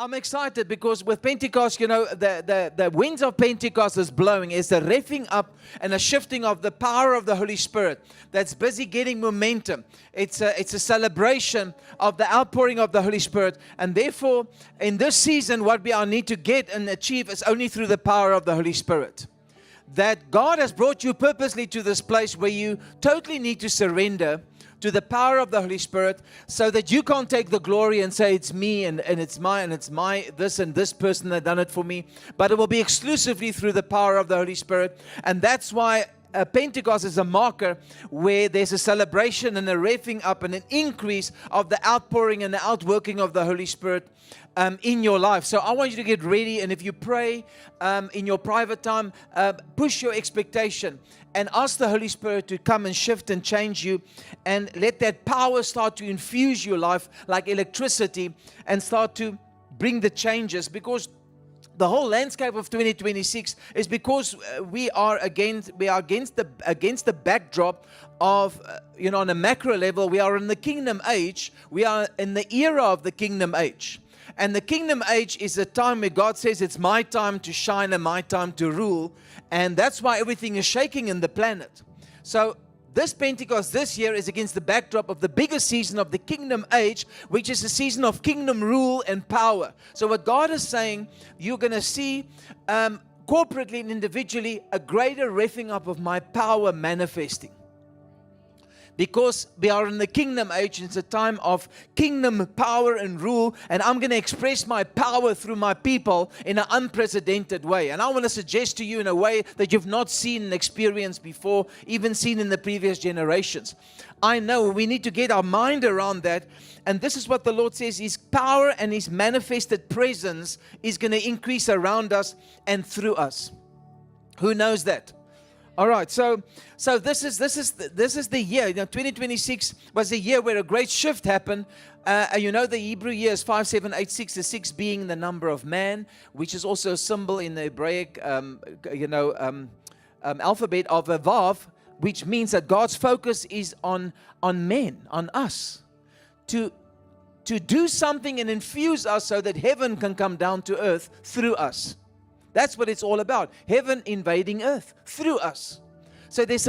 I'm excited because with Pentecost, the winds of Pentecost is blowing. It's a revving up and a shifting of the power of the Holy Spirit that's busy getting momentum. It's a celebration of the outpouring of the Holy Spirit. And therefore, in this season, what we all need to get and achieve is only through the power of the Holy Spirit. That God has brought you purposely to this place where you totally need to surrender to the power of the Holy Spirit, so that you can't take the glory and say it's me and it's my this and this person that done it for me, but it will be exclusively through the power of the Holy Spirit. And that's why Pentecost is a marker where there's a celebration and a revving up and an increase of the outpouring and the outworking of the Holy Spirit in your life. So I want you to get ready, and if you pray in your private time, push your expectation and ask the Holy Spirit to come and shift and change you, and let that power start to infuse your life like electricity and start to bring the changes. Because the whole landscape of 2026 is because we are against the backdrop of, on a macro level, we are in the kingdom age. We are in the era of the kingdom age. And the kingdom age is a time where God says it's my time to shine and my time to rule. And that's why everything is shaking in the planet. So this Pentecost this year is against the backdrop of the biggest season of the kingdom age, which is a season of kingdom rule and power. So what God is saying, you're going to see corporately and individually a greater revving up of my power manifesting. Because we are in the kingdom age, it's a time of kingdom power and rule, and I'm going to express my power through my people in an unprecedented way. And I want to suggest to you in a way that you've not seen and experienced before, even seen in the previous generations. I know we need to get our mind around that, and this is what the Lord says: His power and His manifested presence is going to increase around us and through us. Who knows that? All right, so this is the year. 2026 was the year where a great shift happened. The Hebrew year is 5786, the 6 being the number of man, which is also a symbol in the Hebraic, alphabet of a Vav, which means that God's focus is on men, on us, to do something and infuse us so that heaven can come down to earth through us. That's what it's all about. Heaven invading earth through us. So there's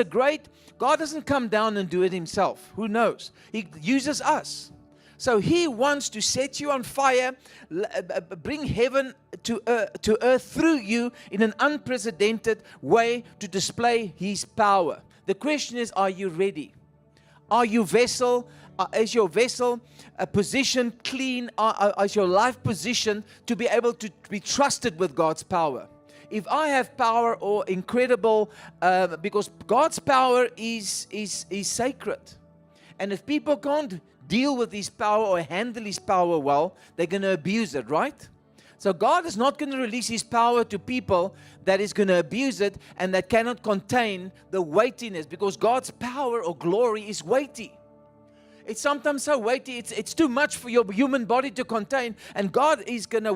God doesn't come down and do it Himself. Who knows? He uses us. So He wants to set you on fire, bring heaven to earth through you in an unprecedented way to display His power. The question is, are you ready? Are you vessel? Is your vessel positioned clean? Is your life positioned to be able to be trusted with God's power? If I have power or incredible, because God's power is sacred. And if people can't deal with His power or handle His power well, they're going to abuse it, right? So God is not going to release His power to people that is going to abuse it and that cannot contain the weightiness, because God's power or glory is weighty. It's sometimes so weighty, it's too much for your human body to contain. And God is going to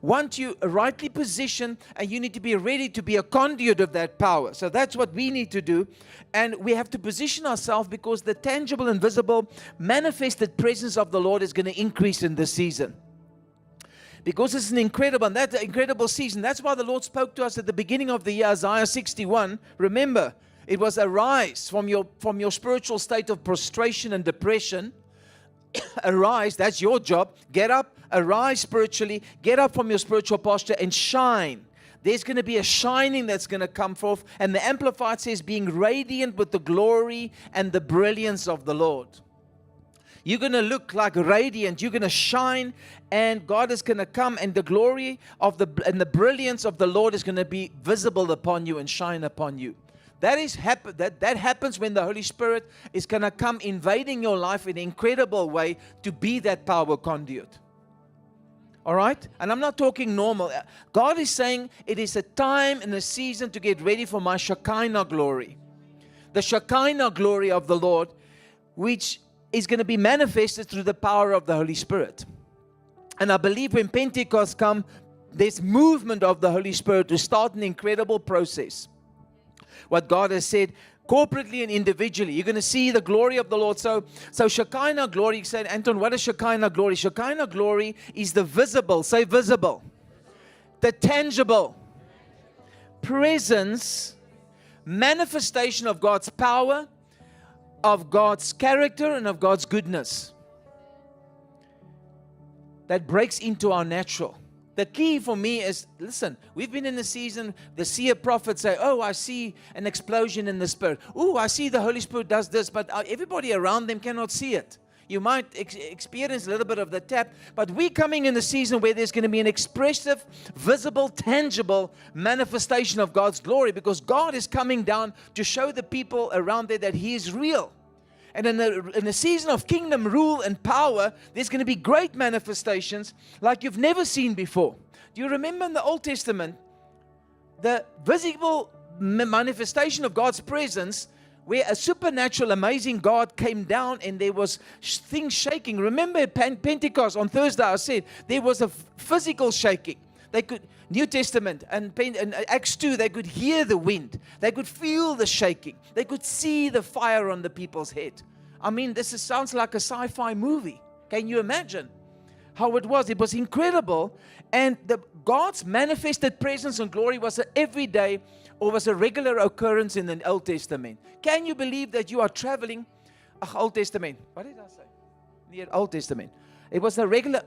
want you rightly positioned, and you need to be ready to be a conduit of that power. So that's what we need to do. And we have to position ourselves, because the tangible and visible manifested presence of the Lord is going to increase in this season. Because it's an incredible season. That's why the Lord spoke to us at the beginning of the year, Isaiah 61. Remember, it was arise from your spiritual state of prostration and depression. Arise, that's your job. Get up, arise spiritually. Get up from your spiritual posture and shine. There's going to be a shining that's going to come forth. And the Amplified says, being radiant with the glory and the brilliance of the Lord. You're going to look like radiant. You're going to shine, and God is going to come, and the glory of and the brilliance of the Lord is going to be visible upon you and shine upon you. That happens when the Holy Spirit is going to come invading your life in an incredible way to be that power conduit. All right? And I'm not talking normal. God is saying it is a time and a season to get ready for my Shekinah glory. The Shekinah glory of the Lord, which is going to be manifested through the power of the Holy Spirit. And I believe when Pentecost comes, there's movement of the Holy Spirit to start an incredible process. What God has said, corporately and individually. You're going to see the glory of the Lord. So Shekinah glory, you said, Anton, what is Shekinah glory? Shekinah glory is the visible, say visible, the tangible presence, manifestation of God's power, of God's character, and of God's goodness that breaks into our natural. The key for me is, listen, we've been in a season, the seer prophets say, oh, I see an explosion in the Spirit. Oh, I see the Holy Spirit does this, but everybody around them cannot see it. You might experience a little bit of the tap, but we're coming in a season where there's going to be an expressive, visible, tangible manifestation of God's glory, because God is coming down to show the people around there that He is real. And in a season of kingdom rule and power, there's going to be great manifestations like you've never seen before. Do you remember in the Old Testament, the visible manifestation of God's presence, where a supernatural, amazing God came down and there was things shaking? Remember at Pentecost on Thursday, I said there was a physical shaking. They could, New Testament and Acts 2, they could hear the wind. They could feel the shaking. They could see the fire on the people's head. I mean, sounds like a sci-fi movie. Can you imagine how it was? It was incredible. And God's manifested presence and glory was an everyday or was a regular occurrence in the Old Testament. Can you believe that you are traveling? Old Testament. What did I say? The Old Testament. It was a regular...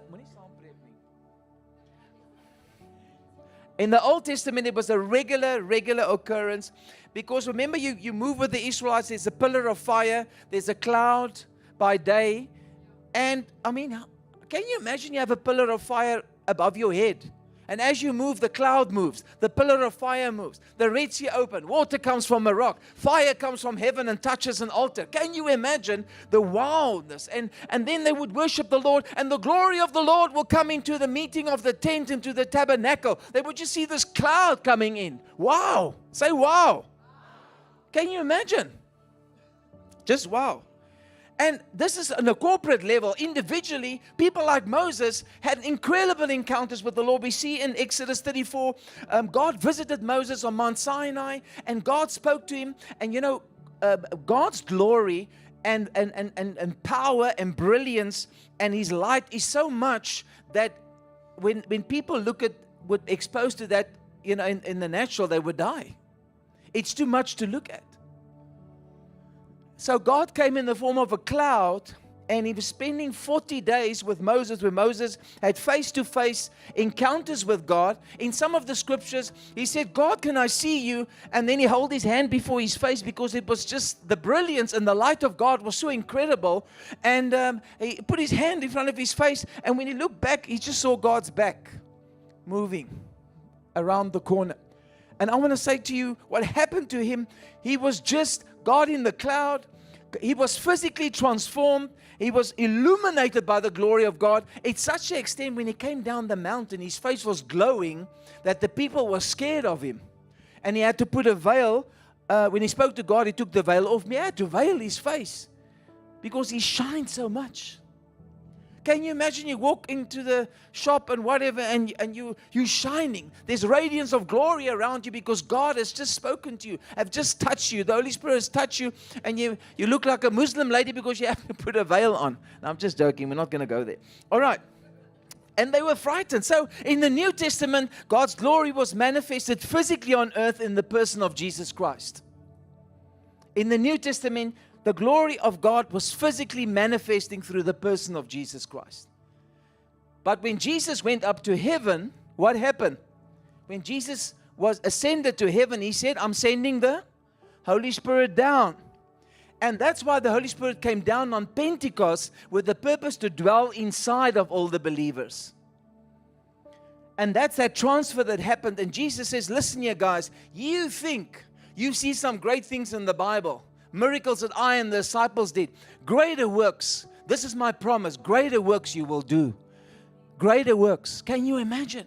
In the Old Testament, it was a regular occurrence, because remember, you move with the Israelites, there's a pillar of fire, there's a cloud by day, and I mean, can you imagine you have a pillar of fire above your head? And as you move, the cloud moves, the pillar of fire moves, the Red Sea open, water comes from a rock, fire comes from heaven and touches an altar. Can you imagine the wildness? And then they would worship the Lord, and the glory of the Lord will come into the meeting of the tent, into the tabernacle. They would just see this cloud coming in. Wow. Say wow. Can you imagine? Just wow. And this is on a corporate level. Individually, people like Moses had incredible encounters with the Lord. We see in Exodus 34, God visited Moses on Mount Sinai, and God spoke to him. And you know, God's glory and power and brilliance and His light is so much that when people would exposed to that, you know, in the natural, they would die. It's too much to look at. So God came in the form of a cloud, and He was spending 40 days with Moses, where Moses had face-to-face encounters with God. In some of the scriptures, he said, God, can I see you? And then he held his hand before his face, because it was just the brilliance and the light of God was so incredible. And he put his hand in front of his face, and when he looked back, he just saw God's back moving around the corner. And I want to say to you, what happened to him, he was just God in the cloud. He was physically transformed. He was illuminated by the glory of God. It's such an extent when he came down the mountain, his face was glowing that the people were scared of him. And he had to put a veil. When he spoke to God, he took the veil off. He had to veil his face because he shined so much. Can you imagine you walk into the shop and whatever, and you're shining. There's radiance of glory around you because God has just spoken to you, have just touched you. The Holy Spirit has touched you, and you look like a Muslim lady because you have to put a veil on. No, I'm just joking. We're not going to go there. All right. And they were frightened. So in the New Testament, God's glory was manifested physically on earth in the person of Jesus Christ. In the New Testament, the glory of God was physically manifesting through the person of Jesus Christ. But when Jesus went up to heaven, what happened? When Jesus was ascended to heaven, He said, I'm sending the Holy Spirit down. And that's why the Holy Spirit came down on Pentecost, with the purpose to dwell inside of all the believers. And that's that transfer that happened. And Jesus says, listen here guys, you think you see some great things in the Bible, miracles that I and the disciples did. Greater works. This is my promise. Greater works you will do. Greater works. Can you imagine?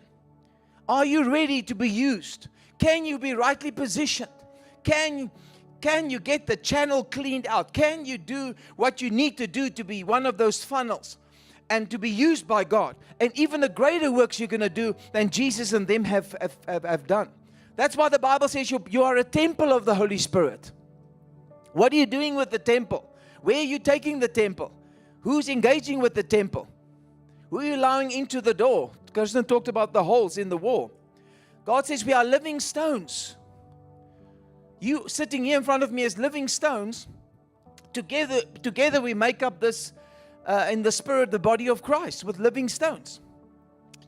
Are you ready to be used? Can you be rightly positioned? Can you get the channel cleaned out? Can you do what you need to do to be one of those funnels and to be used by God? And even the greater works you're going to do than Jesus and them have done. That's why the Bible says you are a temple of the Holy Spirit. What are you doing with the temple? Where are you taking the temple? Who's engaging with the temple? Who are you allowing into the door? Kirsten talked about the holes in the wall. God says we are living stones. You sitting here in front of me as living stones. Together we make up this, in the spirit, the body of Christ with living stones.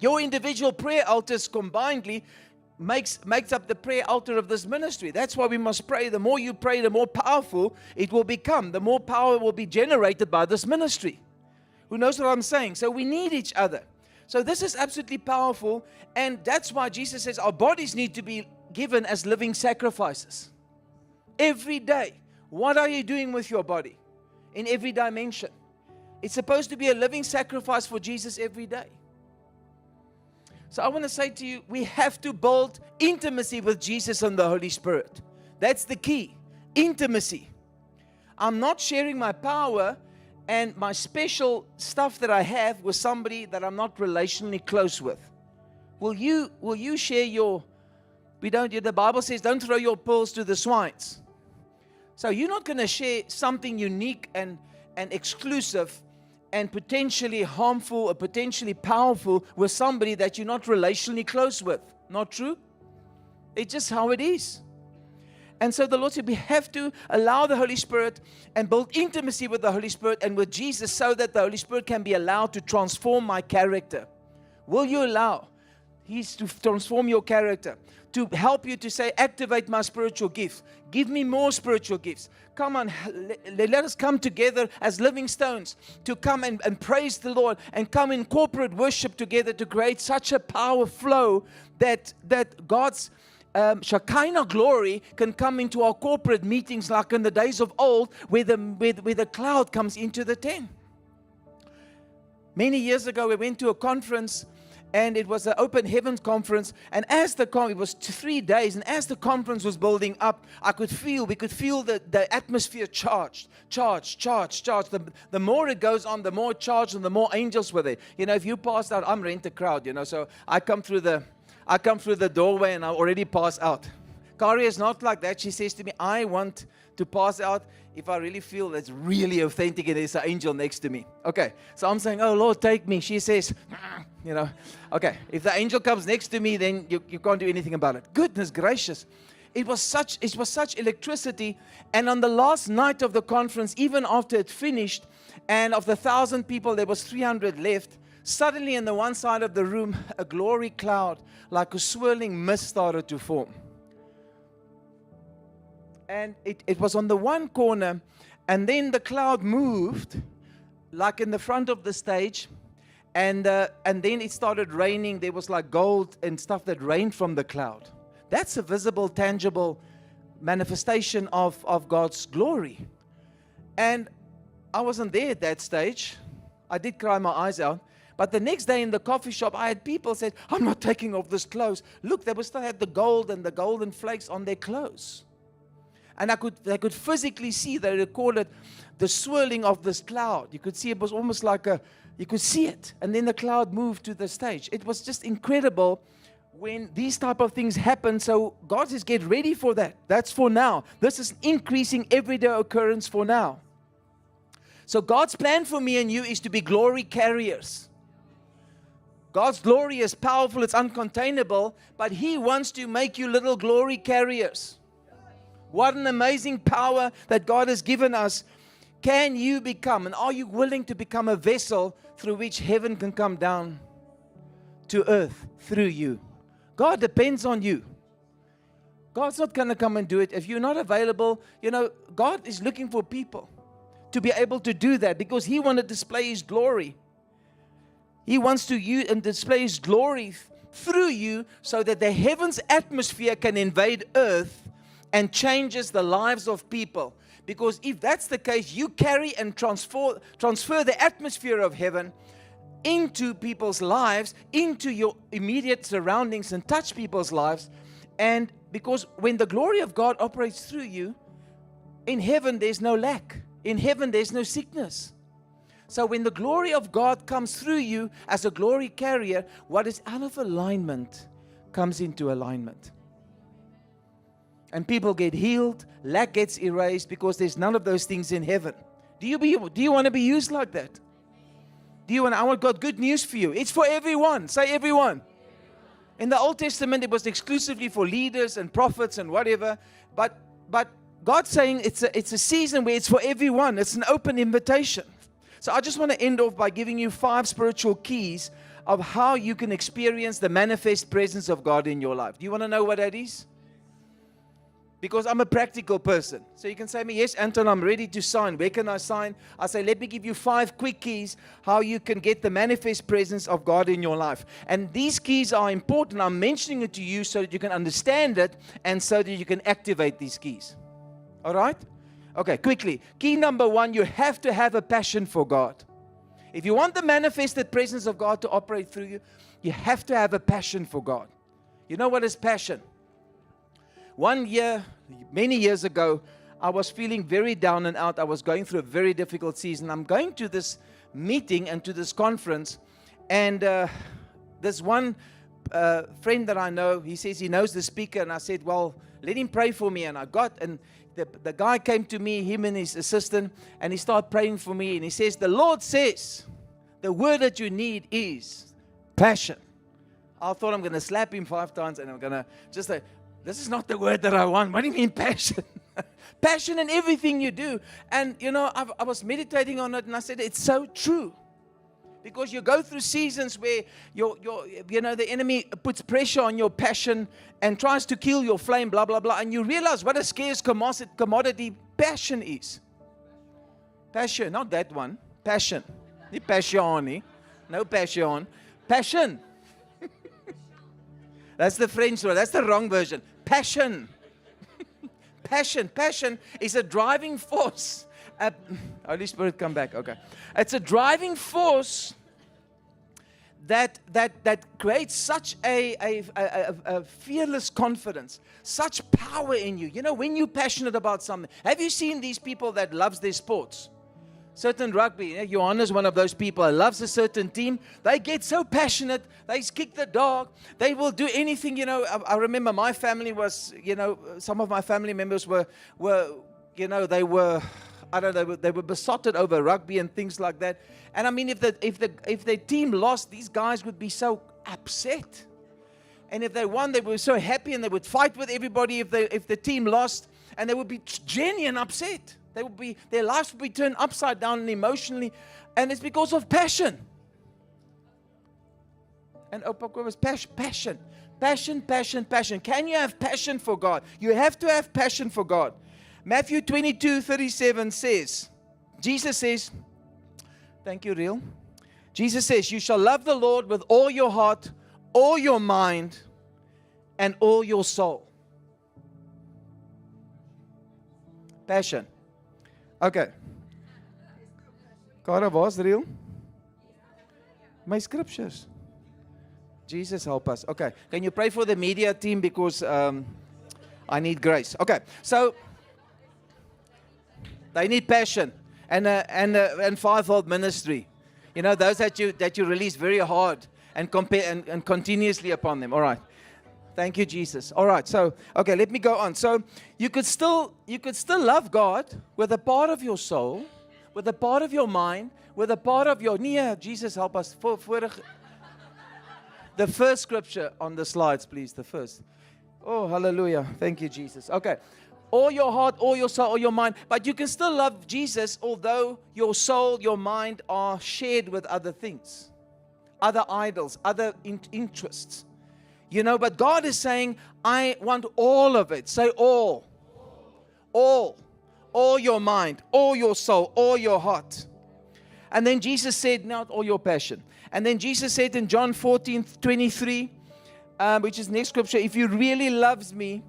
Your individual prayer altars combinedly makes up the prayer altar of this ministry. That's why we must pray. The more you pray, the more powerful it will become. The more power will be generated by this ministry. Who knows what I'm saying? So we need each other. So this is absolutely powerful. And that's why Jesus says our bodies need to be given as living sacrifices. Every day. What are you doing with your body? In every dimension. It's supposed to be a living sacrifice for Jesus every day. So I want to say to you, we have to build intimacy with Jesus and the Holy Spirit. That's the key. Intimacy. I'm not sharing my power and my special stuff that I have with somebody that I'm not relationally close with. Will you share your, the Bible says don't throw your pearls to the swines. So you're not going to share something unique and exclusive and potentially harmful or potentially powerful with somebody that you're not relationally close with. Not true? It's just how it is. And so the Lord said we have to allow the Holy Spirit and build intimacy with the Holy Spirit and with Jesus so that the Holy Spirit can be allowed to transform my character. Will you allow He's to transform your character, to help you to say, activate my spiritual gifts. Give me more spiritual gifts. Come on, let us come together as living stones to come and praise the Lord and come in corporate worship together to create such a power flow that God's Shekinah glory can come into our corporate meetings like in the days of old where the cloud comes into the tent. Many years ago, we went to a conference, and it was an open heavens conference. And as it was 3 days, and as the conference was building up, we could feel the atmosphere charged. The more it goes on, the more charged and the more angels were there. You know, if you pass out, I'm rent a crowd, you know, so I come through the doorway and I already pass out. Kari is not like that. She says to me, I want to pass out if I really feel that's really authentic and there's an angel next to me. Okay, so I'm saying, oh Lord, take me. She says, you know, okay, if the angel comes next to me, then you can't do anything about it. Goodness gracious. It was such electricity. And on the last night of the conference, even after it finished, and of the 1,000 people, there was 300 left. Suddenly, on the one side of the room, a glory cloud, like a swirling mist, started to form. And it was on the one corner, and then the cloud moved, like in the front of the stage, and then it started raining. There was like gold and stuff that rained from the cloud. That's a visible, tangible manifestation of God's glory. And I wasn't there at that stage. I did cry my eyes out. But the next day in the coffee shop, I had people said, I'm not taking off this clothes. Look, they still had the gold and the golden flakes on their clothes. And they could physically see, they recorded the swirling of this cloud. You could see it was almost like you could see it. And then the cloud moved to the stage. It was just incredible when these type of things happen. So God says, get ready for that. That's for now. This is increasing everyday occurrence for now. So God's plan for me and you is to be glory carriers. God's glory is powerful, it's uncontainable, but He wants to make you little glory carriers. What an amazing power that God has given us. Can you become, and are you willing to become a vessel through which heaven can come down to earth through you? God depends on you. God's not going to come and do it. If you're not available, you know, God is looking for people to be able to do that because He wants to display His glory. He wants to use and display His glory through you so that the heavens atmosphere can invade earth and changes the lives of people. Because if that's the case, you carry and transfer the atmosphere of heaven into people's lives, into your immediate surroundings, and touch people's lives. And because when the glory of God operates through you, in heaven there's no lack. In heaven there's no sickness. So when the glory of God comes through you as a glory carrier, what is out of alignment comes into alignment. And people get healed, lack gets erased, because there's none of those things in heaven. Do you want to be used like that? I got good news for you. It's for everyone. Say everyone. In the Old Testament, it was exclusively for leaders and prophets and whatever. But God's saying it's a season where it's for everyone. It's an open invitation. So I just want to end off by giving you 5 spiritual keys of how you can experience the manifest presence of God in your life. Do you want to know what that is? Because I'm a practical person. So you can say to me, yes, Anton, I'm ready to sign. Where can I sign? I say, let me give you 5 quick keys how you can get the manifest presence of God in your life. And these keys are important. I'm mentioning it to you so that you can understand it and so that you can activate these keys. All right? Okay, quickly. Key number 1, you have to have a passion for God. If you want the manifested presence of God to operate through you, you have to have a passion for God. You know what is passion? One year, many years ago, I was feeling very down and out. I was going through a very difficult season. I'm going to this meeting and to this conference, and this one friend that I know, he says he knows the speaker, and I said, well, let him pray for me. And the guy came to me, him and his assistant, and he started praying for me, and he says, the Lord says, the word that you need is passion. I thought I'm going to slap him 5 times, and I'm going to just say, this is not the word that I want. What do you mean passion? Passion in everything you do. And, I was meditating on it, and I said, it's so true. Because you go through seasons where the enemy puts pressure on your passion and tries to kill your flame, blah, blah, blah. And you realize what a scarce commodity passion is. Passion, not that one. Passion. Not passione. No passion. Passion. That's the French word. That's the wrong version. Passion. Passion is a driving force. Holy Spirit, come back. Okay. It's a driving force that creates such a fearless confidence, such power in you. When you're passionate about something. Have you seen these people that loves their sports? Certain rugby, Johannes, one of those people, loves a certain team. They get so passionate. They kick the dog. They will do anything. I remember my family was, some of my family members were they were besotted over rugby and things like that. And I mean, if their team lost, these guys would be so upset. And if they won, they were so happy, and they would fight with everybody if the team lost, and they would be genuine upset. Their lives would be turned upside down and emotionally, and it's because of passion. And Opakwa was passion. Can you have passion for God? You have to have passion for God. Matthew 22:37 says, Jesus says, thank you, Real. Jesus says, you shall love the Lord with all your heart, all your mind, and all your soul. Passion. Okay. Cara, waar's Real? My scriptures. Jesus help us. Okay. Can you pray for the media team, because I need grace. Okay. So they need passion and fivefold ministry. Those that you release very hard and compare and continuously upon them. All right. Thank you, Jesus. All right. So, okay, let me go on. So, you could still love God with a part of your soul, with a part of your mind, with a part of your Jesus help us. The first scripture on the slides, please. The first. Oh, hallelujah. Thank you, Jesus. Okay. All your heart, all your soul, all your mind. But you can still love Jesus, although your soul, your mind are shared with other things, other idols, other interests. But God is saying, I want all of it. Say all. All your mind, all your soul, all your heart. And then Jesus said, not all your passion. And then Jesus said in John 14:23, which is next scripture, if you really loves me,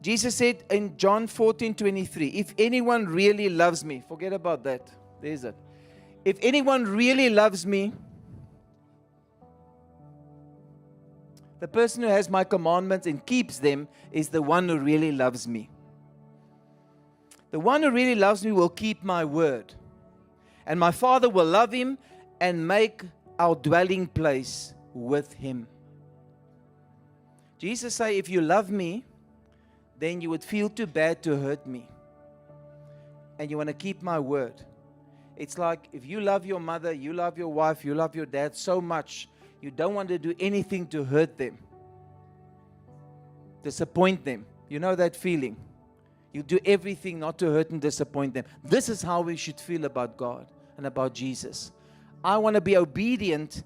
Jesus said in John 14:23, if anyone really loves me, forget about that. There's it. If anyone really loves me, the person who has my commandments and keeps them is the one who really loves me. The one who really loves me will keep my word. And my Father will love him and make our dwelling place with him. Jesus say, if you love me, then you would feel too bad to hurt me. And you want to keep my word. It's like if you love your mother, you love your wife, you love your dad so much, you don't want to do anything to hurt them, disappoint them. You know that feeling? You do everything not to hurt and disappoint them. This is how we should feel about God and about Jesus. I want to be obedient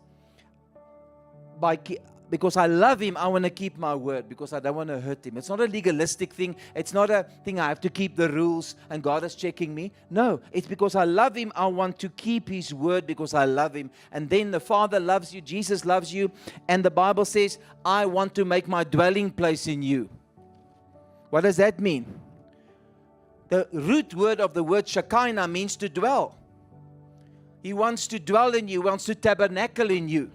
because I love Him. I want to keep my word because I don't want to hurt Him. It's not a legalistic thing. It's not a thing I have to keep the rules and God is checking me. No, it's because I love Him. I want to keep His word because I love Him. And then the Father loves you. Jesus loves you. And the Bible says, I want to make my dwelling place in you. What does that mean? The root word of the word Shekinah means to dwell. He wants to dwell in you, wants to tabernacle in you.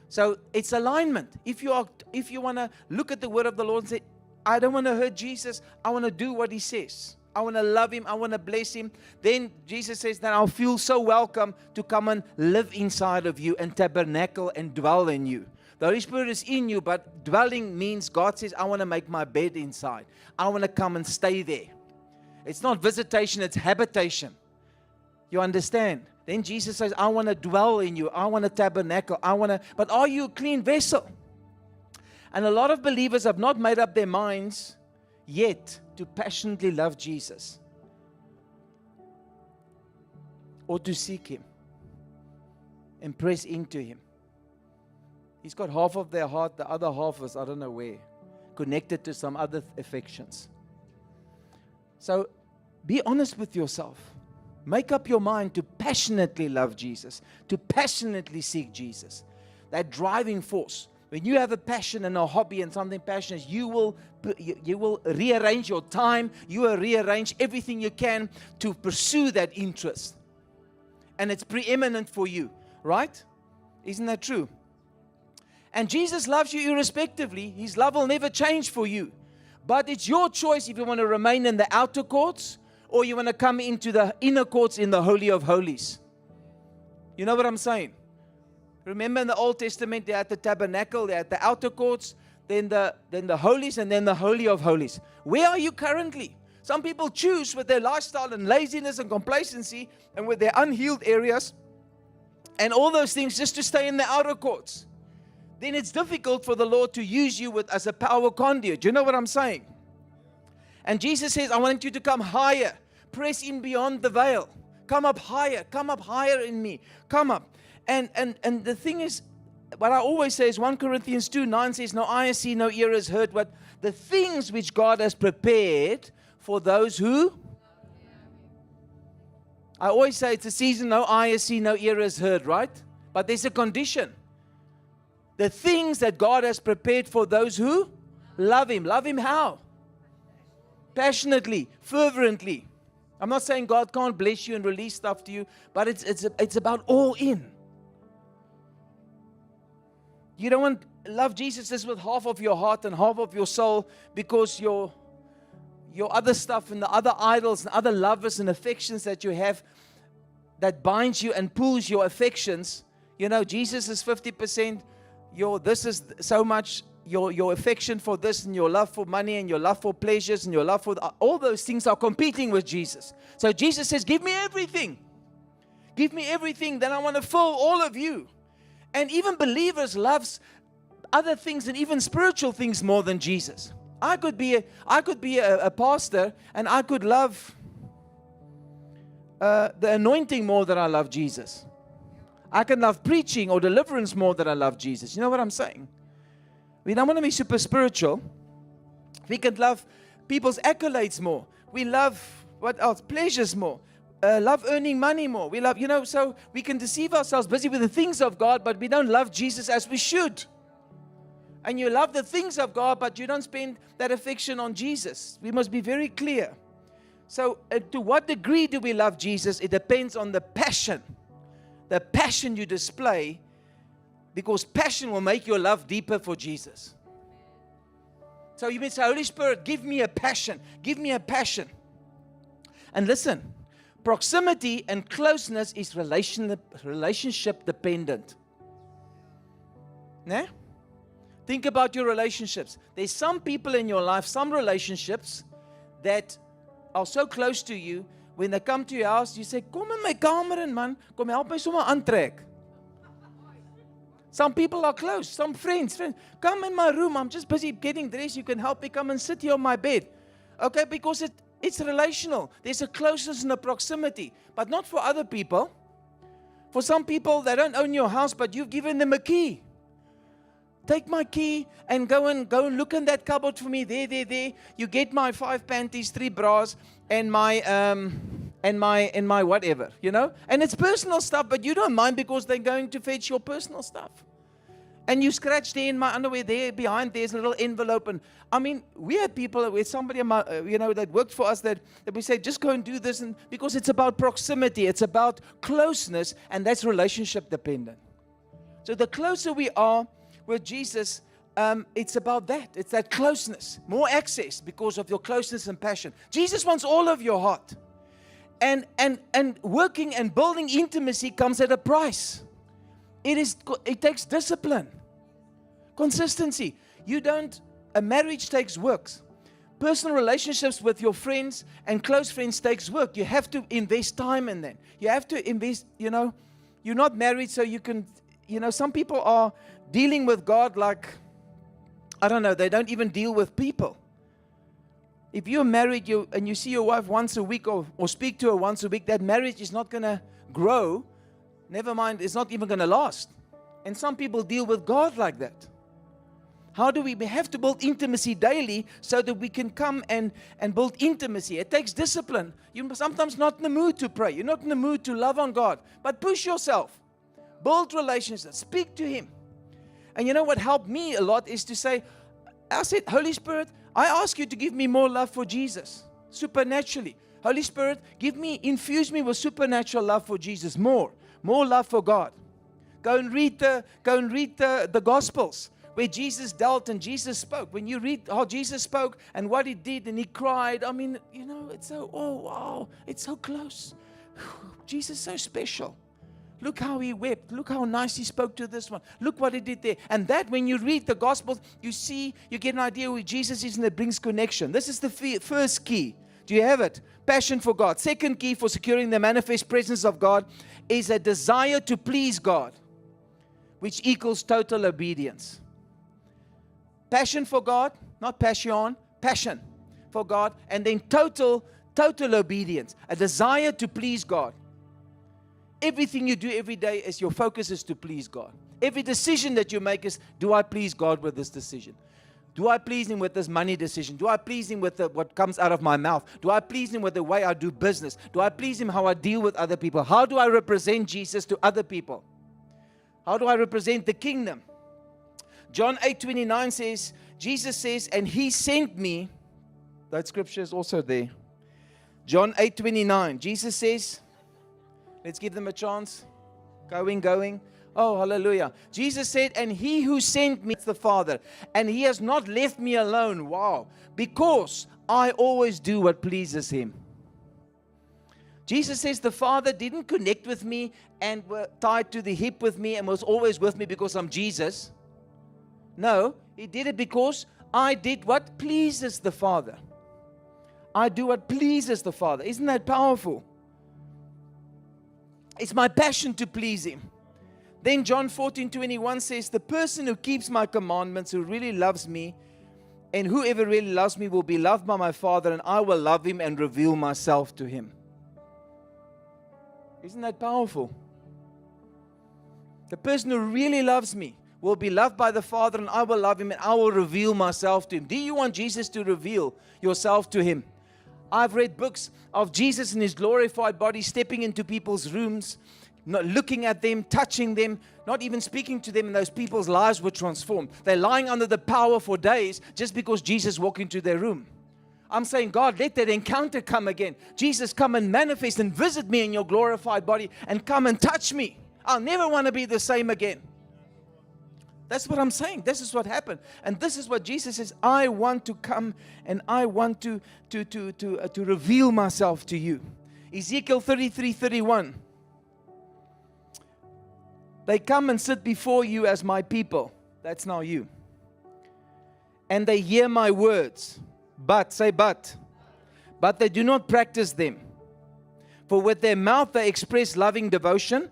So it's alignment. If you want to look at the word of the Lord and say, I don't want to hurt Jesus, I want to do what He says. I want to love Him, I want to bless Him. Then Jesus says that I'll feel so welcome to come and live inside of you and tabernacle and dwell in you. The Holy Spirit is in you, but dwelling means God says, I want to make my bed inside. I want to come and stay there. It's not visitation, it's habitation. You understand? Then Jesus says, I want to dwell in you. I want to tabernacle. But are you a clean vessel? And a lot of believers have not made up their minds yet to passionately love Jesus or to seek Him and press into Him. He's got half of their heart, the other half is, I don't know where, connected to some other affections. So be honest with yourself. Make up your mind to passionately love Jesus, to passionately seek Jesus. That driving force. When you have a passion and a hobby and something passionate, you will rearrange your time, you will rearrange everything you can to pursue that interest. And it's preeminent for you, right? Isn't that true? And Jesus loves you irrespectively. His love will never change for you. But it's your choice if you want to remain in the outer courts or you want to come into the inner courts in the Holy of Holies. You know what I'm saying? Remember in the Old Testament, they had the tabernacle, they had the outer courts, then the holies, and then the Holy of Holies. Where are you currently? Some people choose with their lifestyle and laziness and complacency and with their unhealed areas and all those things just to stay in the outer courts. Then it's difficult for the Lord to use you as a power conduit. Do you know what I'm saying? And Jesus says, I want you to come higher. Press in beyond the veil. Come up higher in me. Come up. And the thing is, what I always say is 1 Corinthians 2:9 says, no eye has seen, no ear has heard, what the things which God has prepared for those who? I always say it's a season no eye has seen, no ear has heard, right? But there's a condition. The things that God has prepared for those who love Him. Love Him how? Passionately, fervently. I'm not saying God can't bless you and release stuff to you, but it's about all in. You don't want to love Jesus just with half of your heart and half of your soul because your other stuff and the other idols and other lovers and affections that you have that binds you and pulls your affections. You know, Jesus is 50%. This is so much. Your affection for this and your love for money and your love for pleasures and your love for all those things are competing with Jesus. So Jesus says, give me everything. Give me everything. Then I want to fill all of you. And even believers loves other things and even spiritual things more than Jesus. I could be a pastor and I could love the anointing more than I love Jesus. I can love preaching or deliverance more than I love Jesus. You know what I'm saying? We don't want to be super spiritual. We can love people's accolades more. We love, what else? Pleasures more. Love earning money more. We love, so we can deceive ourselves busy with the things of God, but we don't love Jesus as we should. And you love the things of God, but you don't spend that affection on Jesus. We must be very clear. So to what degree do we love Jesus? It depends on the passion. The passion you display, because passion will make your love deeper for Jesus. So you may say, Holy Spirit, give me a passion. Give me a passion. And listen, proximity and closeness is relationship dependent. Né? Think about your relationships. There's some people in your life, some relationships that are so close to you. When they come to your house, you say, kom in my kamer in man, kom help my sommer aantrek. Some people are close, some friends. Come in my room, I'm just busy getting dressed, you can help me, come and sit here on my bed. Okay, because it's relational. There's a closeness and a proximity, but not for other people. For some people, they don't own your house, but you've given them a key. Take my key and go and look in that cupboard for me. There. You get my 5 panties, 3 bras, and my whatever, you know. And it's personal stuff, but you don't mind because they're going to fetch your personal stuff. And you scratch there in my underwear, there behind there's a little envelope. And I mean, we had people with somebody, that worked for us that we say, just go and do this, and because it's about proximity, it's about closeness, and that's relationship dependent. So the closer we are with Jesus, it's about that. It's that closeness, more access because of your closeness and passion. Jesus wants all of your heart. And working and building intimacy comes at a price. It takes discipline, consistency. A marriage takes work. Personal relationships with your friends and close friends takes work. You have to invest time in them. You have to invest, you're not married so you can, some people are dealing with God like, I don't know, they don't even deal with people. If you're married and you see your wife once a week or speak to her once a week, that marriage is not going to grow. Never mind, it's not even going to last. And some people deal with God like that. How do we have to build intimacy daily so that we can come and build intimacy? It takes discipline. You're sometimes not in the mood to pray. You're not in the mood to love on God. But push yourself. Build relationships. Speak to Him. And you know what helped me a lot is to say, I said, Holy Spirit, I ask you to give me more love for Jesus, supernaturally. Holy Spirit, infuse me with supernatural love for Jesus, more love for God. Go and read the Gospels where Jesus dealt and Jesus spoke. When you read how Jesus spoke and what He did and He cried, I mean, it's so, oh wow, it's so close. Jesus is so special. Look how He wept. Look how nice He spoke to this one. Look what He did there. And that, when you read the Gospels, you get an idea who Jesus is, and it brings connection. This is the first key. Do you have it? Passion for God. Second key for securing the manifest presence of God is a desire to please God, which equals total obedience. Passion for God, not passion, passion for God, and then total obedience. A desire to please God. Everything you do every day is your focus is to please God. Every decision that you make is, do I please God with this decision? Do I please Him with this money decision? Do I please Him with what comes out of my mouth? Do I please Him with the way I do business? Do I please Him how I deal with other people? How do I represent Jesus to other people? How do I represent the kingdom? John 8:29 says, Jesus says, and He sent me. That scripture is also there. John 8:29. Jesus says, let's give them a chance. Going. Oh, hallelujah. Jesus said, and He who sent me is the Father, and He has not left me alone. Wow. Because I always do what pleases Him. Jesus says the Father didn't connect with me and were tied to the hip with me and was always with me because I'm Jesus. No, He did it because I did what pleases the Father. I do what pleases the Father. Isn't that powerful? It's my passion to please Him. Then John 14:21 says, the person who keeps my commandments, who really loves me, and whoever really loves me will be loved by my Father, and I will love him and reveal myself to him. Isn't that powerful? The person who really loves me will be loved by the Father, and I will love him, and I will reveal myself to him. Do you want Jesus to reveal yourself to him? I've read books of Jesus in His glorified body stepping into people's rooms, not looking at them, touching them, not even speaking to them, and those people's lives were transformed. They're lying under the power for days just because Jesus walked into their room. I'm saying, God, let that encounter come again. Jesus, come and manifest and visit me in your glorified body and come and touch me. I'll never want to be the same again. That's what I'm saying. This is what happened. And this is what Jesus says, I want to come and I want to reveal myself to you. Ezekiel 33:31. They come and sit before you as my people. That's now you. and they hear my words. But they do not practice them. For with their mouth they express loving devotion,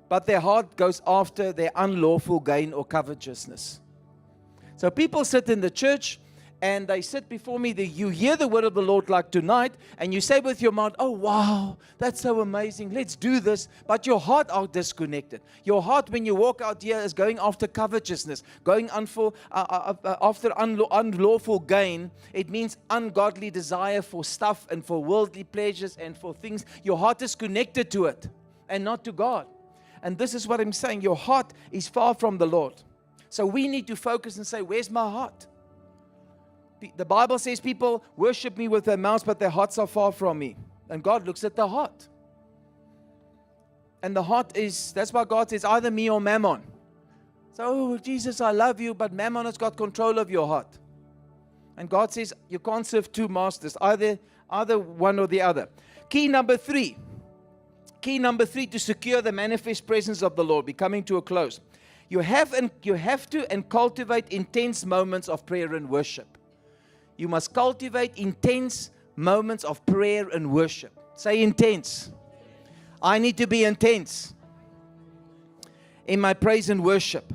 but their heart goes after their unlawful gain or covetousness. So people sit in the church and they sit before me. You hear the word of the Lord like tonight, and you say with your mouth, oh wow, that's so amazing, let's do this. But your heart are disconnected. Your heart when you walk out here is going after covetousness, going after unlawful gain. It means ungodly desire for stuff and for worldly pleasures and for things. Your heart is connected to it and not to God. And this is what I'm saying. Your heart is far from the Lord. So we need to focus and say, where's my heart? The Bible says people worship me with their mouths, but their hearts are far from me. And God looks at the heart. And the heart is, that's why God says, either me or mammon. So, oh, Jesus, I love you, but mammon has got control of your heart. And God says, you can't serve two masters, either one or the other. Key number three to secure the manifest presence of the Lord. We're coming to a close. You have to cultivate intense moments of prayer and worship. You must cultivate intense moments of prayer and worship. Say intense. I need to be intense in my praise and worship.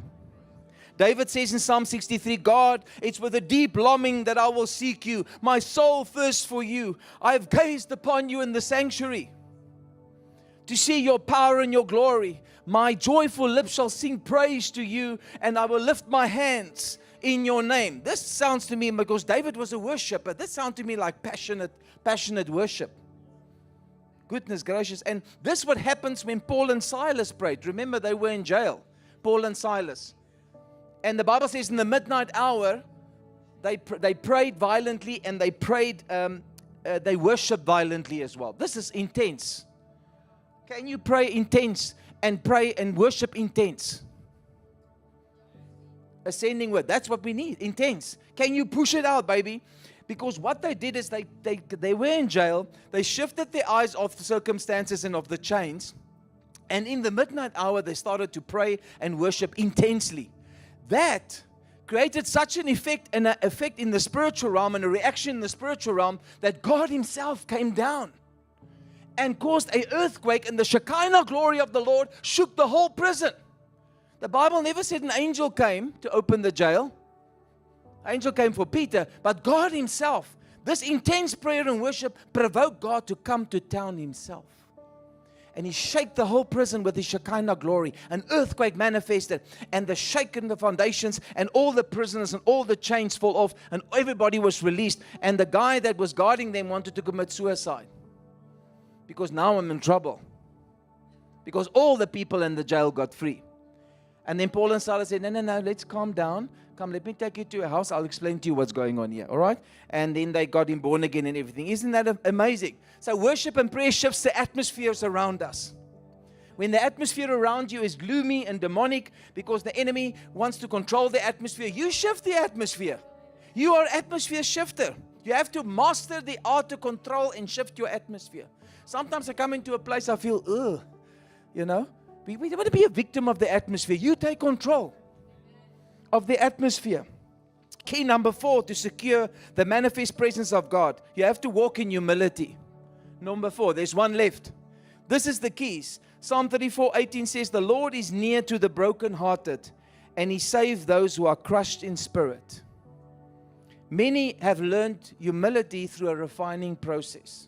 David says in Psalm 63, God, it's with a deep longing that I will seek you. My soul thirsts for you. I have gazed upon you in the sanctuary to see your power and your glory. My joyful lips shall sing praise to you, and I will lift my hands in your name. This sounds to me, because David was a worshiper, this sounds to me like passionate worship. Goodness gracious. And this is what happens when Paul and Silas prayed. Remember, they were in jail, Paul and Silas. And the Bible says in the midnight hour, they prayed violently, and they worshiped violently as well. This is intense. Can you pray intense and pray and worship intense? Ascending word. That's what we need. Intense. Can you push it out, baby? Because what they did is they were in jail. They shifted their eyes off the circumstances and of the chains. And in the midnight hour, they started to pray and worship intensely. That created such an effect in the spiritual realm and a reaction in the spiritual realm that God Himself came down and caused an earthquake, and the Shekinah glory of the Lord shook the whole prison. The Bible never said an angel came to open the jail. Angel came for Peter, but God Himself, this intense prayer and worship provoked God to come to town Himself. And He shook the whole prison with His Shekinah glory. An earthquake manifested, and the shaken the foundations, and all the prisoners and all the chains fall off, and everybody was released. And the guy that was guarding them wanted to commit suicide. Because now I'm in trouble. Because all the people in the jail got free. And then Paul and Silas said, no, let's calm down. Come, let me take you to a house. I'll explain to you what's going on here. All right? And then they got him born again and everything. Isn't that amazing? So worship and prayer shifts the atmospheres around us. When the atmosphere around you is gloomy and demonic because the enemy wants to control the atmosphere, you shift the atmosphere. You are atmosphere shifter. You have to master the art to control and shift your atmosphere. Sometimes I come into a place I feel, We don't want to be a victim of the atmosphere. You take control of the atmosphere. Key number 4 to secure the manifest presence of God. You have to walk in humility. Number 4, there's one left. This is the keys. Psalm 34:18 says, the Lord is near to the brokenhearted, and He saves those who are crushed in spirit. Many have learned humility through a refining process.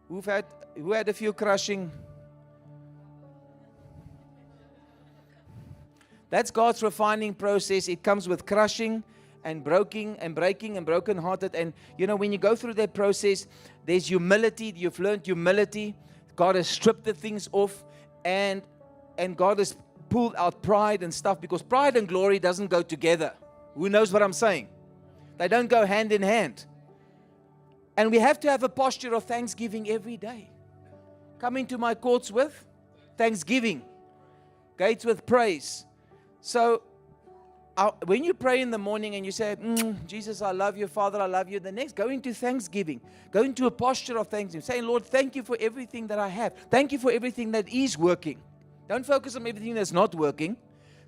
Who had a few crushing? That's God's refining process. It comes with crushing and breaking and brokenhearted. And when you go through that process, there's humility. You've learned humility. God has stripped the things off, and God has pulled out pride and stuff, because pride and glory doesn't go together. Who knows what I'm saying? They don't go hand in hand. And we have to have a posture of thanksgiving every day. Come into my courts with thanksgiving, gates with praise. So when you pray in the morning and you say, Jesus, I love you, Father, I love you, the next, go into thanksgiving. Go into a posture of thanksgiving. Say, Lord, thank you for everything that I have. Thank you for everything that is working. Don't focus on everything that's not working.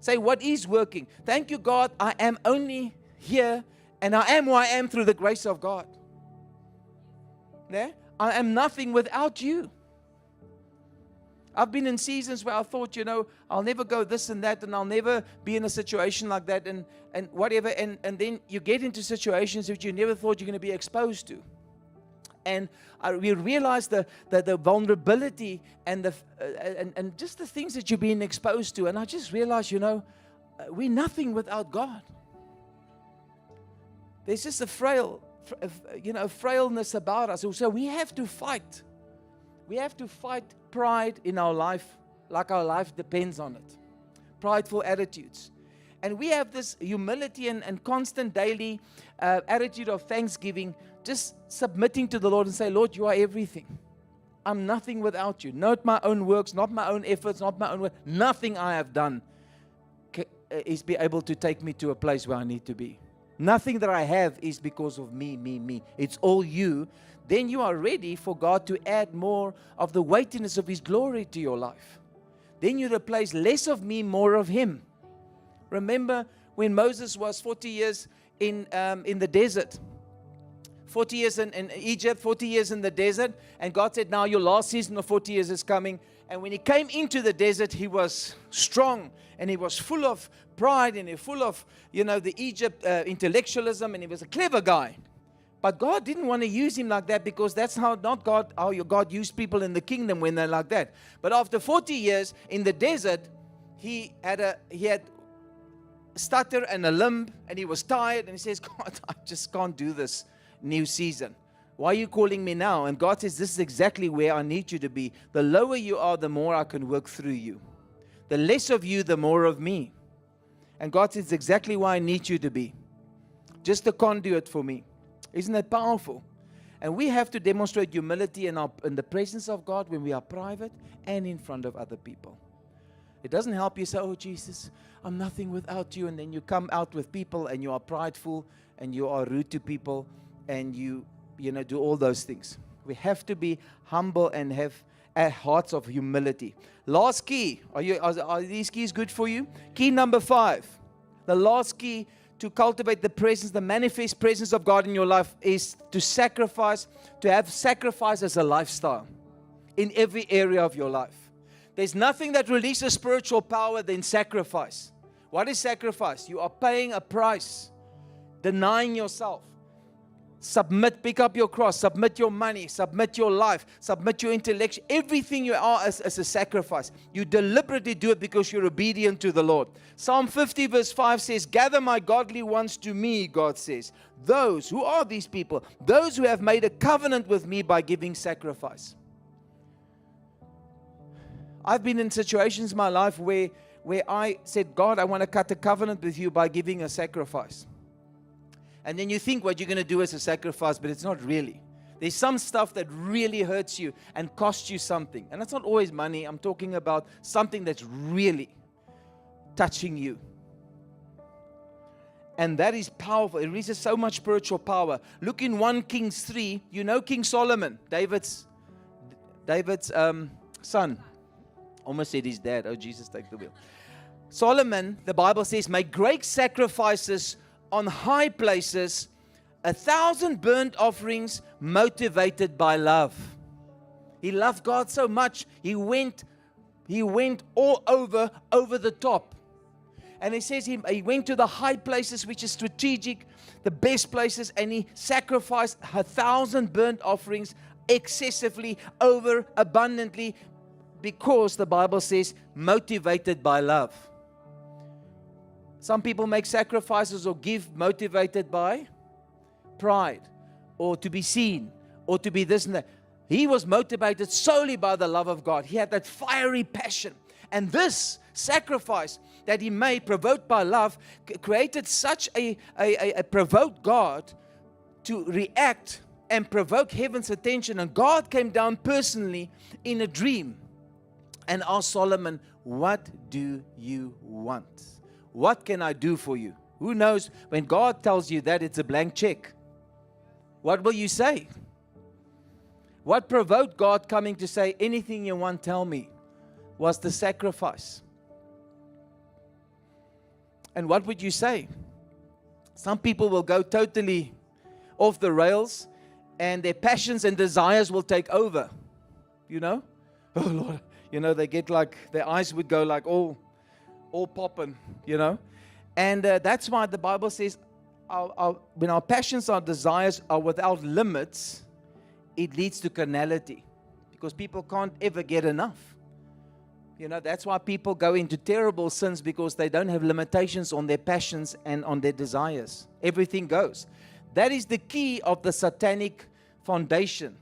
Say, what is working? Thank you, God, I am only here, and I am who I am through the grace of God. Yeah? I am nothing without you. I've been in seasons where I thought, I'll never go this and that, and I'll never be in a situation like that, and whatever. And then you get into situations that you never thought you're going to be exposed to. And we realize the vulnerability and and just the things that you're being exposed to. And I just realized, we're nothing without God. There's just a frailness about us. So we have to fight. We have to fight pride in our life, like our life depends on it. Prideful attitudes. And we have this humility and constant daily attitude of thanksgiving, just submitting to the Lord and say, Lord, you are everything. I'm nothing without you. Not my own works, not my own efforts, not my own work. Nothing I have done is be able to take me to a place where I need to be. Nothing that I have is because of me. It's all you. Then you are ready for God to add more of the weightiness of His glory to your life. Then you replace less of me, more of Him. Remember when Moses was 40 years in the desert. 40 years in Egypt, 40 years in the desert. And God said, now your last season of 40 years is coming. And when he came into the desert, he was strong. And he was full of pride. And he was full of, the Egypt intellectualism. And he was a clever guy. But God didn't want to use him like that, because that's how your God used people in the kingdom when they're like that. But after 40 years in the desert, he had stutter and a limp, and he was tired, and he says, God, I just can't do this new season. Why are you calling me now? And God says, this is exactly where I need you to be. The lower you are, the more I can work through you. The less of you, the more of me. And God says, exactly where I need you to be. Just a conduit for me. Isn't that powerful? And we have to demonstrate humility in the presence of God when we are private and in front of other people. It doesn't help you say, oh, Jesus, I'm nothing without you. And then you come out with people and you are prideful and you are rude to people and you do all those things. We have to be humble and have hearts of humility. Last key. Are these keys good for you? Key number 5. The last key to cultivate the manifest presence of God in your life is to have sacrifice as a lifestyle in every area of your life. There's nothing that releases spiritual power than sacrifice. What is sacrifice? You are paying a price, denying yourself. Submit, pick up your cross, submit your money, submit your life, submit your intellect, everything you are as a sacrifice. You deliberately do it because you're obedient to the Lord. Psalm 50 verse 5 says, gather my godly ones to me, God says. Those, who are these people? Those who have made a covenant with me by giving sacrifice. I've been in situations in my life where I said, God, I want to cut a covenant with you by giving a sacrifice. And then you think what you're going to do as a sacrifice, but it's not really. There's some stuff that really hurts you and costs you something. And that's not always money. I'm talking about something that's really touching you. And that is powerful. It releases so much spiritual power. Look in 1 Kings 3. You know King Solomon, David's son. Almost said his dad. Oh, Jesus, take the wheel. Solomon, the Bible says, make great sacrifices on high places, 1,000 burnt offerings motivated by love. He loved God so much, he went all over the top. And he says he went to the high places, which is strategic, the best places, and he sacrificed 1,000 burnt offerings excessively, over abundantly, because the Bible says motivated by love. Some people make sacrifices or give motivated by pride, or to be seen, or to be this and that. He was motivated solely by the love of God. He had that fiery passion. And this sacrifice that he made, provoked by love, created such provoked God to react and provoke heaven's attention. And God came down personally in a dream and asked Solomon, what do you want? What can I do for you? Who knows, when God tells you that, it's a blank check. What will you say? What provoked God coming to say, anything you want, tell me, was the sacrifice. And what would you say? Some people will go totally off the rails, and their passions and desires will take over. You know? Oh Lord. You know, they get like, their eyes would go like all popping, you know? And that's why the Bible says, when our passions, our desires are without limits, it leads to carnality. Because people can't ever get enough. You know, that's why people go into terrible sins, because they don't have limitations on their passions and on their desires. Everything goes. That is the key of the satanic foundation.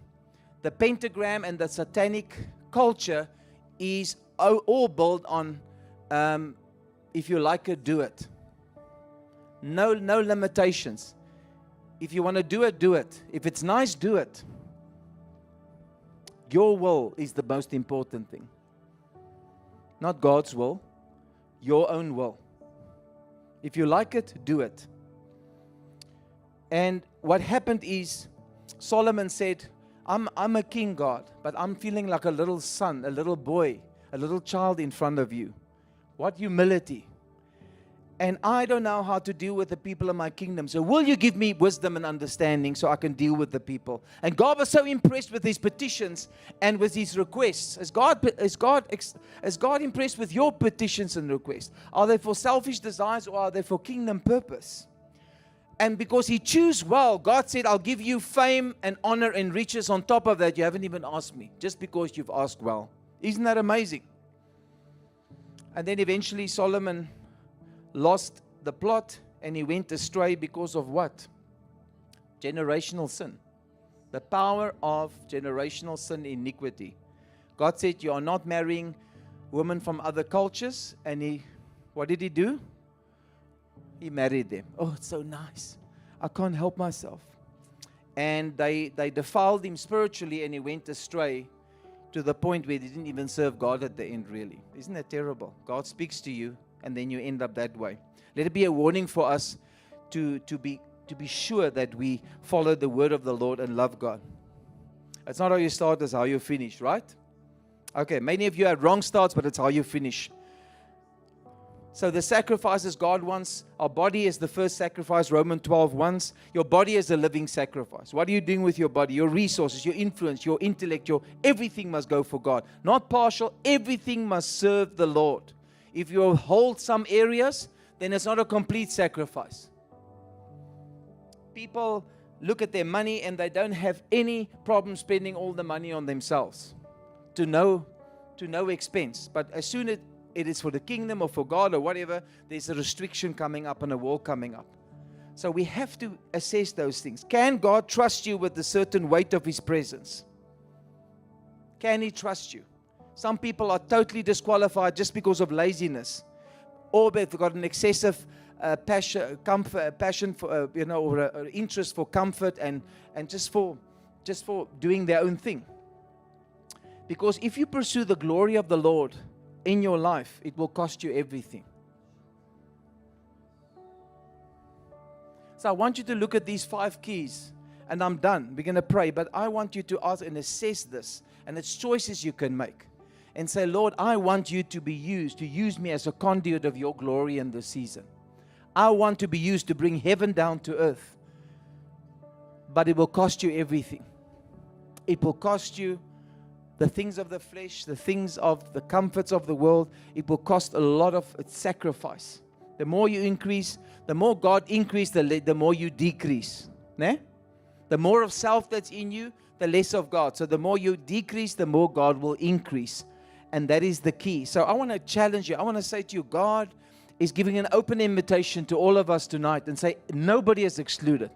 The pentagram and the satanic culture is all built on, if you like it, do it. No limitations. If you want to do it, do it. If it's nice, do it. Your will is the most important thing. Not God's will, your own will. If you like it, do it. And what happened is, Solomon said, I'm a king, God, but I'm feeling like a little son, a little boy, a little child in front of you. What humility. And I don't know how to deal with the people of my kingdom. So will you give me wisdom and understanding so I can deal with the people? And God was so impressed with his petitions and with his requests. Is God impressed with your petitions and requests? Are they for selfish desires, or are they for kingdom purpose? And because he chose well, God said, I'll give you fame and honor and riches on top of that. You haven't even asked me, just because you've asked well. Isn't that amazing? And then eventually Solomon lost the plot, and he went astray because of what? Generational sin. The power of generational sin, iniquity. God said, you are not marrying women from other cultures. And what did he do? He married them. Oh, it's so nice. I can't help myself. And they defiled him spiritually, and he went astray to the point where he didn't even serve God at the end, really. Isn't that terrible? God speaks to you, and then you end up that way. Let it be a warning for us to be sure that we follow the word of the Lord and love God. It's not how you start, it's how you finish, right? Okay, many of you had wrong starts, but it's how you finish. So the sacrifices God wants, our body is the first sacrifice, Romans 12 wants. Your body is a living sacrifice. What are you doing with your body? Your resources, your influence, your intellect, everything must go for God. Not partial, everything must serve the Lord. If you hold some areas, then it's not a complete sacrifice. People look at their money and they don't have any problem spending all the money on themselves to no expense. But as soon as it is for the kingdom or for God or whatever, there's a restriction coming up and a wall coming up. So we have to assess those things. Can God trust you with a certain weight of his presence? Can he trust you? Some people are totally disqualified just because of laziness, or they've got an excessive passion for, or interest for comfort and just for doing their own thing. Because if you pursue the glory of the Lord in your life, it will cost you everything. So I want you to look at these 5 keys, and I'm done. We're going to pray, but I want you to ask and assess this, and it's choices you can make. And say, Lord, I want you to use me as a conduit of your glory in this season. I want to be used to bring heaven down to earth. But it will cost you everything. It will cost you the things of the flesh, the things of the comforts of the world. It will cost a lot of sacrifice. The more you increase, the more God increases, the more you decrease. Ne? The more of self that's in you, the less of God. So the more you decrease, the more God will increase. And that is the key. So I want to challenge you. I want to say to you, God is giving an open invitation to all of us tonight and say, nobody is excluded.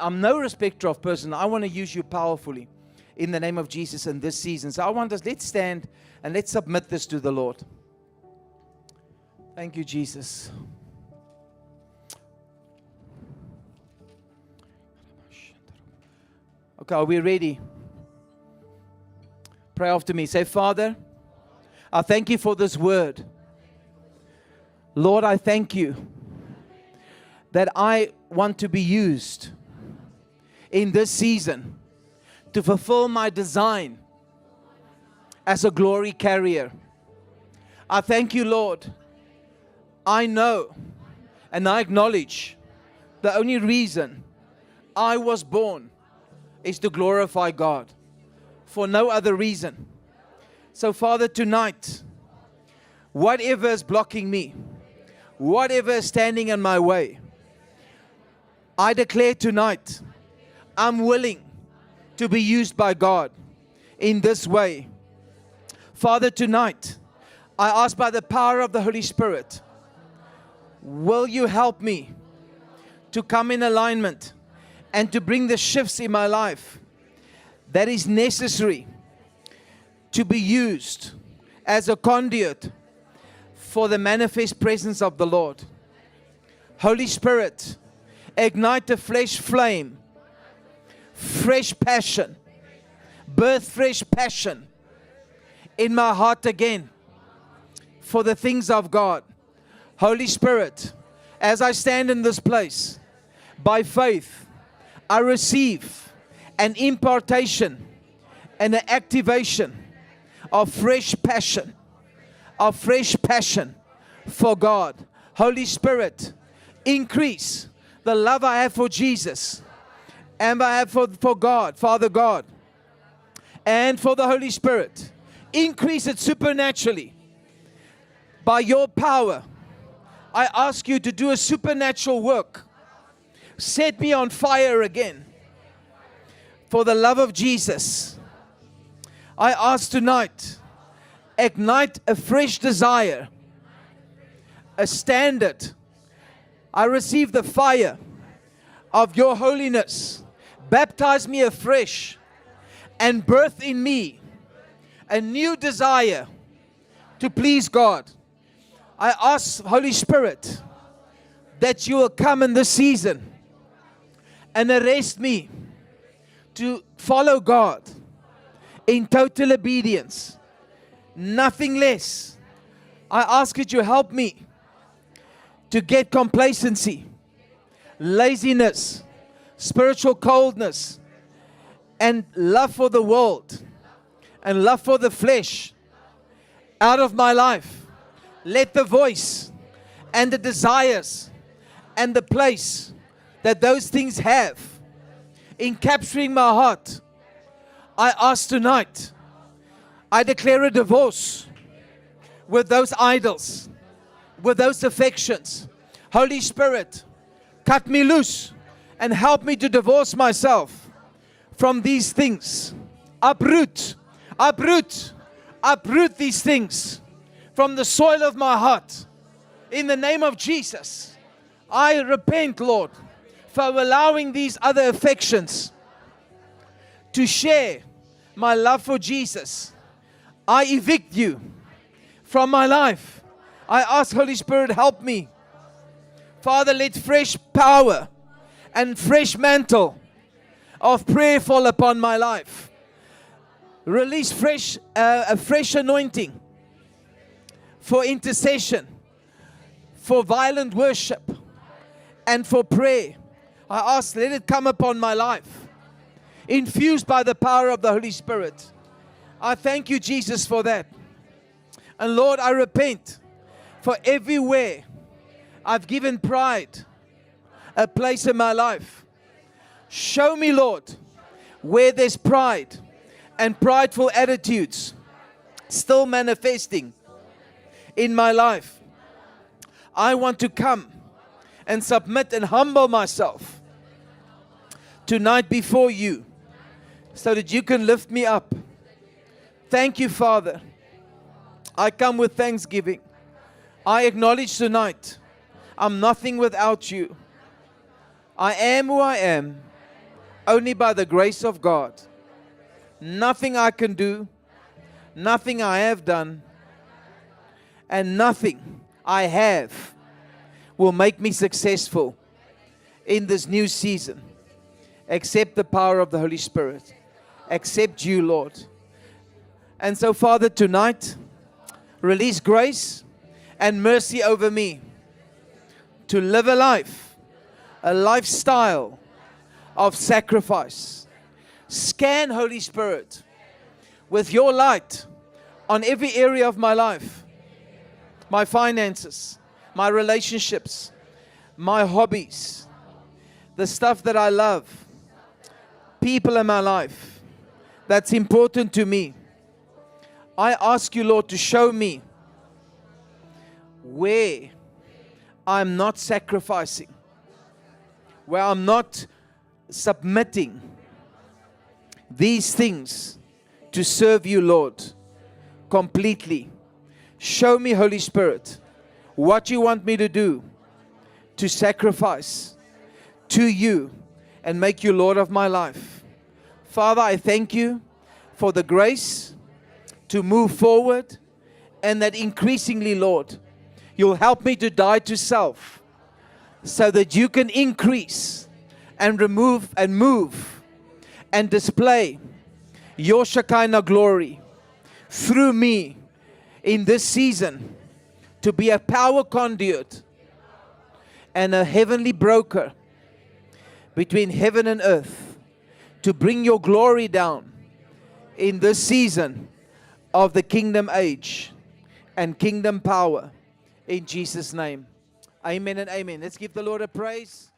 I'm no respecter of person. I want to use you powerfully in the name of Jesus in this season. So I want us, let's stand and let's submit this to the Lord. Thank you, Jesus. Okay, are we ready? Pray after me. Say, Father, I thank you for this word. Lord, I thank you that I want to be used in this season to fulfill my design as a glory carrier. I thank you, Lord. I know And I acknowledge the only reason I was born is to glorify God, for no other reason. So Father, tonight, whatever is blocking me, whatever is standing in my way, I declare tonight, I'm willing to be used by God in this way. Father, tonight, I ask by the power of the Holy Spirit, will you help me to come in alignment and to bring the shifts in my life that is necessary to be used as a conduit for the manifest presence of the Lord. Holy Spirit, ignite the flesh flame, fresh passion, birth fresh passion in my heart again for the things of God. Holy Spirit, as I stand in this place, by faith, I receive an impartation and an activation of fresh passion for God. Holy Spirit, increase the love I have for Jesus and I have for God, Father God, and for the Holy Spirit. Increase it supernaturally. By your power, I ask you to do a supernatural work. Set me on fire again for the love of Jesus. I ask tonight, ignite a fresh desire, a standard. I receive the fire of your holiness. Baptize me afresh and birth in me a new desire to please God. I ask, Holy Spirit, that you will come in this season and arrest me to follow God in total obedience, nothing less. I ask that you help me to get complacency, laziness, spiritual coldness, and love for the world and love for the flesh out of my life. Let the voice and the desires and the place that those things have in capturing my heart, I ask tonight, I declare a divorce with those idols, with those affections. Holy Spirit, cut me loose and help me to divorce myself from these things. Uproot these things from the soil of my heart. In the name of Jesus, I repent, Lord, for allowing these other affections to share my love for Jesus. I evict you from my life. I ask, Holy Spirit, help me. Father, let fresh power and fresh mantle of prayer fall upon my life. Release a fresh anointing for intercession, for violent worship, and for prayer. I ask, let it come upon my life, infused by the power of the Holy Spirit. I thank you, Jesus, for that. And Lord, I repent for everywhere I've given pride a place in my life. Show me, Lord, where there's pride and prideful attitudes still manifesting in my life. I want to come and submit and humble myself tonight before you so that you can lift me up. Thank you, Father. I come with thanksgiving. I acknowledge tonight I'm nothing without you. I am who I am only by the grace of God. Nothing I can do, nothing I have done, and nothing I have will make me successful in this new season, except the power of the Holy Spirit, except you, Lord. And so, Father, tonight, release grace and mercy over me to live a life, a lifestyle of sacrifice. Scan, Holy Spirit, with your light on every area of my life, my finances, my relationships, my hobbies, the stuff that I love, people in my life that's important to me. I ask you, Lord, to show me where I'm not sacrificing, where I'm not submitting these things to serve you, Lord, completely. Show me, Holy Spirit, what you want me to do to sacrifice to you and make you Lord of my life. Father, I thank you for the grace to move forward, and that increasingly, Lord, you'll help me to die to self so that you can increase and remove and move and display your Shekinah glory through me in this season, to be a power conduit and a heavenly broker between heaven and earth, to bring your glory down in this season of the kingdom age and kingdom power, in Jesus' name. Amen and amen. Let's give the Lord a praise.